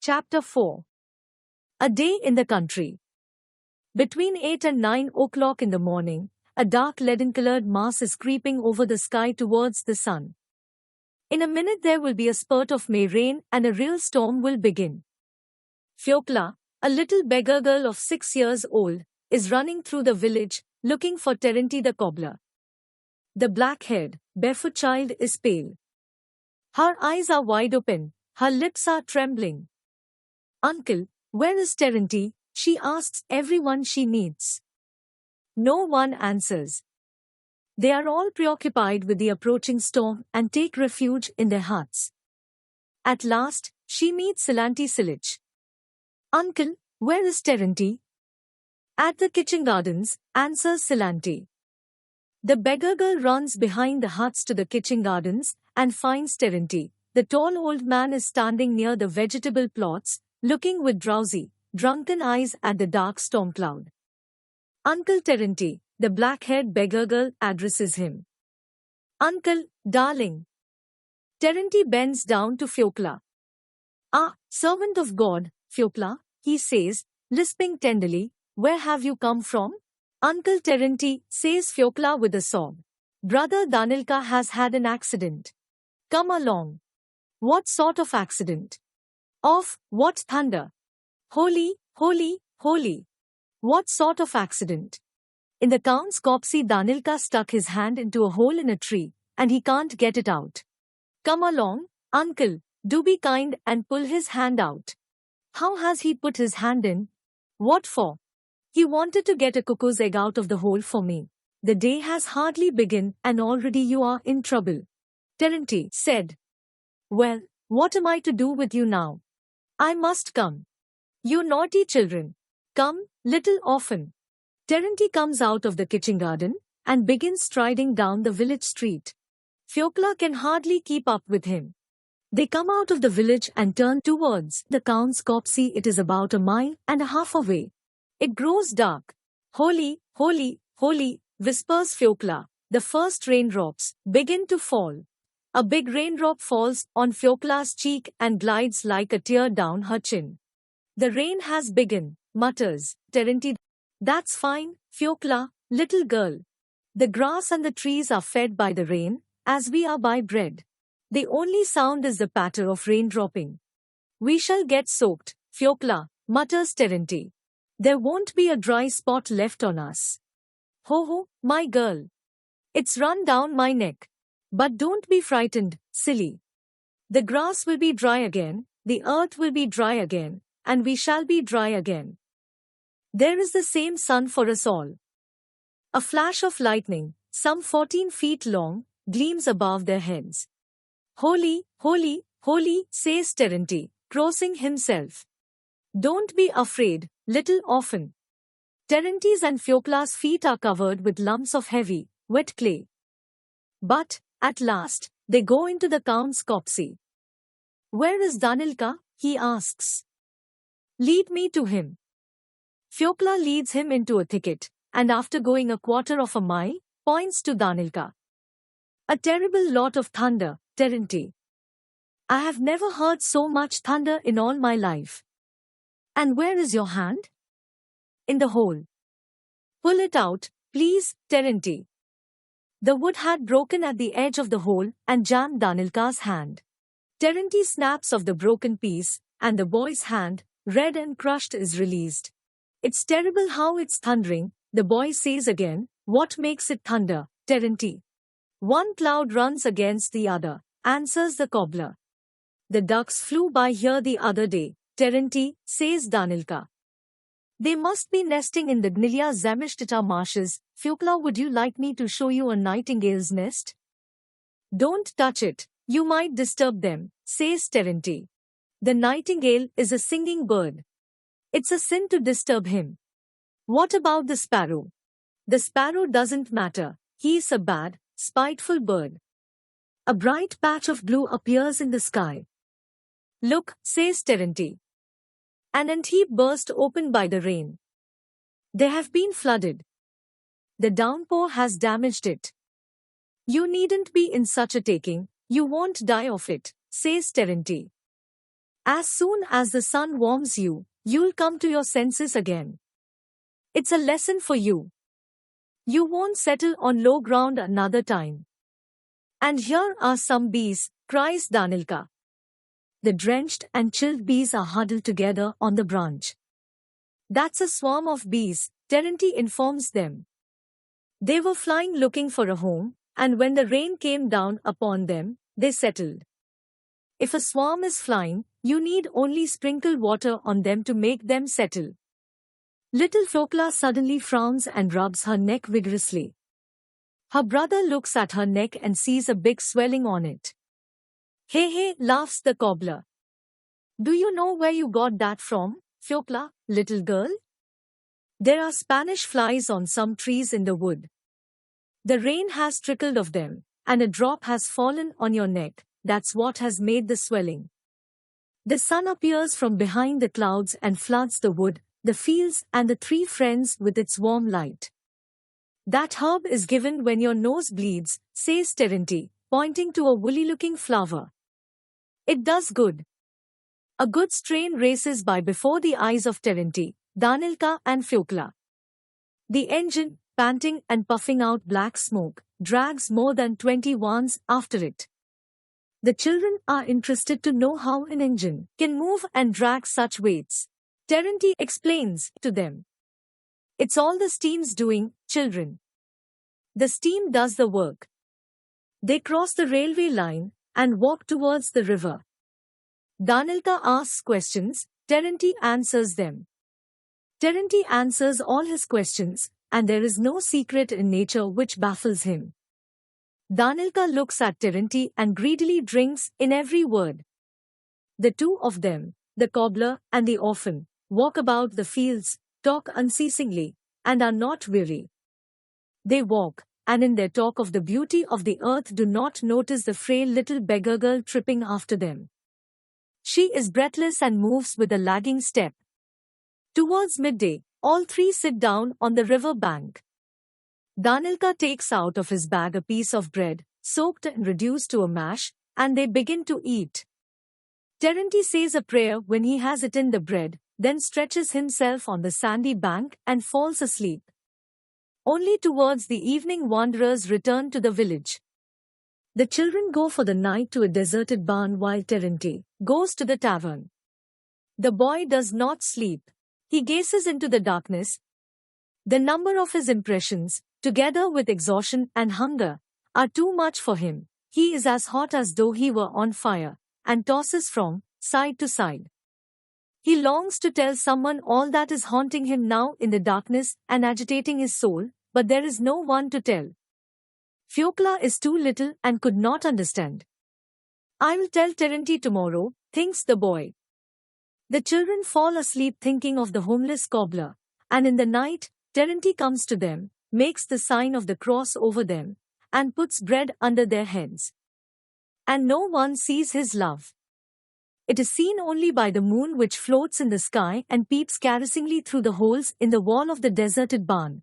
Chapter 4. A Day in the Country. Between 8 and 9 o'clock in the morning, a dark leaden-colored mass is creeping over the sky towards the sun. In a minute there will be a spurt of May rain and a real storm will begin. Fiokla, a little beggar girl of 6 years old, is running through the village, looking for Terenti the cobbler. The black-haired, barefoot child is pale. Her eyes are wide open, her lips are trembling. "Uncle, where is Terenti?" she asks everyone she meets. No one answers. They are all preoccupied with the approaching storm and take refuge in their huts. At last, she meets Silanti Silich. "Uncle, where is Terenti?" "At the kitchen gardens," answers Silanti. The beggar girl runs behind the huts to the kitchen gardens and finds Terenti. The tall old man is standing near the vegetable plots, looking with drowsy, drunken eyes at the dark storm cloud. "Uncle Terenti," the black-haired beggar girl addresses him. "Uncle, darling." Terenti bends down to Fiokla. "Ah, servant of God, Fiokla," he says, lisping tenderly, "where have you come from?" "Uncle Terenti," says Fiokla with a sob. "Brother Danilka has had an accident. Come along." "What sort of accident?" "Of, what thunder! Holy, holy, holy! What sort of accident?" In the Count's copse Danilka stuck his hand into a hole in a tree, and he can't get it out. "Come along, uncle, do be kind and pull his hand out." "How has he put his hand in?" "What for?" "He wanted to get a cuckoo's egg out of the hole for me. The day has hardly begun and already you are in trouble," Terenti said. "Well, what am I to do with you now?" "I must come." "You naughty children. Come, little orphan." Terenti comes out of the kitchen garden and begins striding down the village street. Fiokla can hardly keep up with him. They come out of the village and turn towards the Count's copse. It is about a mile and a half away. It grows dark. "Holy, holy, holy," whispers Fiokla. The first raindrops begin to fall. A big raindrop falls on Fiokla's cheek and glides like a tear down her chin. "The rain has begun," mutters Terenti. "That's fine, Fiokla, little girl. The grass and the trees are fed by the rain, as we are by bread. The only sound is the patter of rain dropping." "We shall get soaked, Fiokla," mutters Terenti. "There won't be a dry spot left on us." "Ho ho, my girl. It's run down my neck. But don't be frightened, silly. The grass will be dry again, the earth will be dry again, and we shall be dry again. There is the same sun for us all." A flash of lightning, some 14 feet long, gleams above their heads. "Holy, holy, holy," says Terenti, crossing himself. "Don't be afraid, little orphan." Terenti's and Fiokla's feet are covered with lumps of heavy, wet clay. But, at last, they go into the Count's copse. "Where is Danilka?" he asks. "Lead me to him." Fiokla leads him into a thicket, and after going a quarter of a mile, points to Danilka. "A terrible lot of thunder, Terenti. I have never heard so much thunder in all my life." "And where is your hand?" "In the hole." "Pull it out, please, Terenti." The wood had broken at the edge of the hole and jammed Danilka's hand. Terenti snaps off the broken piece, and the boy's hand, red and crushed, is released. "It's terrible how it's thundering," the boy says again. "What makes it thunder, Terenti?" "One cloud runs against the other," answers the cobbler. "The ducks flew by here the other day, Terenti," says Danilka. "They must be nesting in the Gnilya Zamyshtita marshes. Fiokla, would you like me to show you a nightingale's nest?" "Don't touch it, you might disturb them," says Terenti. "The nightingale is a singing bird. It's a sin to disturb him." "What about the sparrow?" "The sparrow doesn't matter, he's a bad, spiteful bird." A bright patch of blue appears in the sky. "Look," says Terenti. An ant heap burst open by the rain. They have been flooded. The downpour has damaged it. "You needn't be in such a taking, you won't die of it," says Terenti. As soon as the sun warms you, you'll come to your senses again. It's a lesson for you. You won't settle on low ground another time. And here are some bees, cries Danilka. The drenched and chilled bees are huddled together on the branch. That's a swarm of bees, Terenti informs them. They were flying looking for a home, and when the rain came down upon them, they settled. If a swarm is flying, you need only sprinkle water on them to make them settle. Little Fiokla suddenly frowns and rubs her neck vigorously. Her brother looks at her neck and sees a big swelling on it. Hey hey, laughs the cobbler. Do you know where you got that from, Fiokla, little girl? There are Spanish flies on some trees in the wood. The rain has trickled off them, and a drop has fallen on your neck. That's what has made the swelling. The sun appears from behind the clouds and floods the wood, the fields and the three friends with its warm light. That herb is given when your nose bleeds, says Terenti, pointing to a woolly-looking flower. It does good. A good strain races by before the eyes of Terenti, Danilka and Fiokla. The engine, panting and puffing out black smoke, drags more than 20 wands after it. The children are interested to know how an engine can move and drag such weights. Terenti explains to them. It's all the steam's doing, children. The steam does the work. They cross the railway line and walk towards the river. Danilka asks questions, Terenti answers them. Terenti answers all his questions, and there is no secret in nature which baffles him. Danilka looks at Terenti and greedily drinks in every word. The two of them, the cobbler and the orphan, walk about the fields, talk unceasingly, and are not weary. They walk, and in their talk of the beauty of the earth do not notice the frail little beggar girl tripping after them. She is breathless and moves with a lagging step. Towards midday, all three sit down on the river bank. Danilka takes out of his bag a piece of bread, soaked and reduced to a mash, and they begin to eat. Terenti says a prayer when he has eaten the bread, then stretches himself on the sandy bank and falls asleep. Only towards the evening wanderers return to the village. The children go for the night to a deserted barn while Terenti goes to the tavern. The boy does not sleep. He gazes into the darkness. The number of his impressions, together with exhaustion and hunger, are too much for him. He is as hot as though he were on fire, and tosses from side to side. He longs to tell someone all that is haunting him now in the darkness and agitating his soul, but there is no one to tell. Fiokla is too little and could not understand. I will tell Terenti tomorrow, thinks the boy. The children fall asleep thinking of the homeless cobbler, and in the night, Terenti comes to them, makes the sign of the cross over them, and puts bread under their heads. And no one sees his love. It is seen only by the moon which floats in the sky and peeps caressingly through the holes in the wall of the deserted barn.